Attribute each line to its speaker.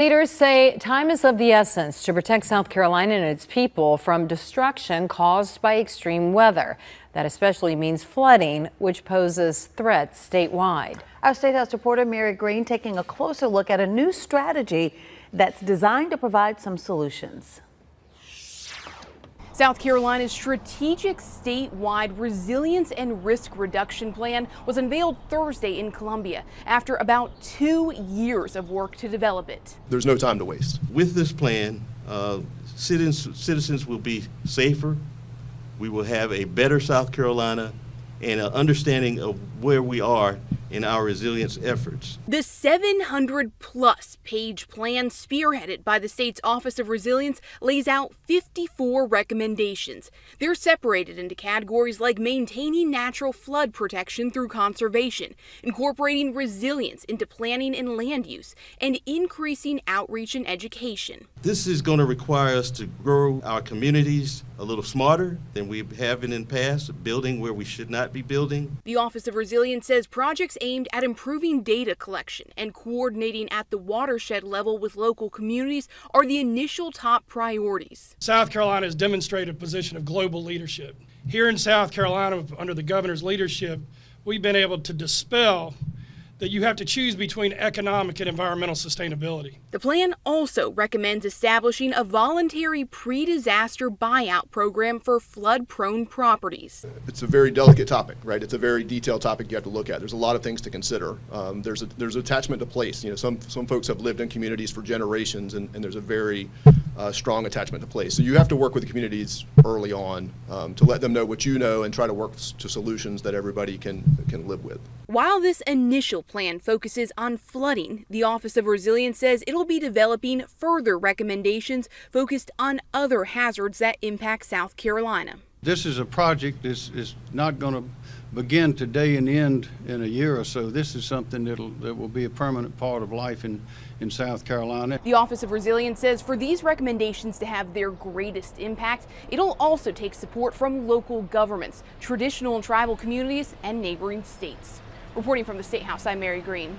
Speaker 1: Leaders say time is of the essence to protect South Carolina and its people from destruction caused by extreme weather. That especially means flooding, which poses threats statewide.
Speaker 2: Our State House reporter Mary Green taking a closer look at a new strategy that's designed to provide some solutions.
Speaker 3: South Carolina's strategic statewide resilience and risk reduction plan was unveiled Thursday in Columbia after about 2 years of work to develop it.
Speaker 4: There's no time to waste.
Speaker 5: With this plan, citizens will be safer. We will have a better South Carolina and an understanding of where we are in our resilience efforts.
Speaker 3: The 700-plus page plan, spearheaded by the state's Office of Resilience, lays out 54 recommendations. They're separated into categories like maintaining natural flood protection through conservation, incorporating resilience into planning and land use, and increasing outreach and education.
Speaker 5: This is going to require us to grow our communities a little smarter than we have in the past, building where we should not be building.
Speaker 3: The Office of Resilience says projects aimed at improving data collection and coordinating at the watershed level with local communities are the initial top priorities.
Speaker 6: South Carolina has demonstrated a position of global leadership. Here in South Carolina, under the governor's leadership, we've been able to dispel that you have to choose between economic and environmental sustainability.
Speaker 3: The plan also recommends establishing a voluntary pre-disaster buyout program for flood-prone properties.
Speaker 4: It's a very delicate topic, right? It's a very detailed topic you have to look at. There's a lot of things to consider. There's attachment to place. You know, some folks have lived in communities for generations, and there's a very strong attachment to place. So you have to work with the communities early on to let them know what you know and try to work to solutions that everybody can live with.
Speaker 3: While this initial plan focuses on flooding, the Office of Resilience says it'll be developing further recommendations focused on other hazards that impact South Carolina.
Speaker 7: This is a project that is not going to begin today and end in a year or so. This is something that will be a permanent part of life in South Carolina.
Speaker 3: The Office of Resilience says for these recommendations to have their greatest impact, it'll also take support from local governments, traditional and tribal communities, and neighboring states. Reporting from the State House, I'm Mary Green.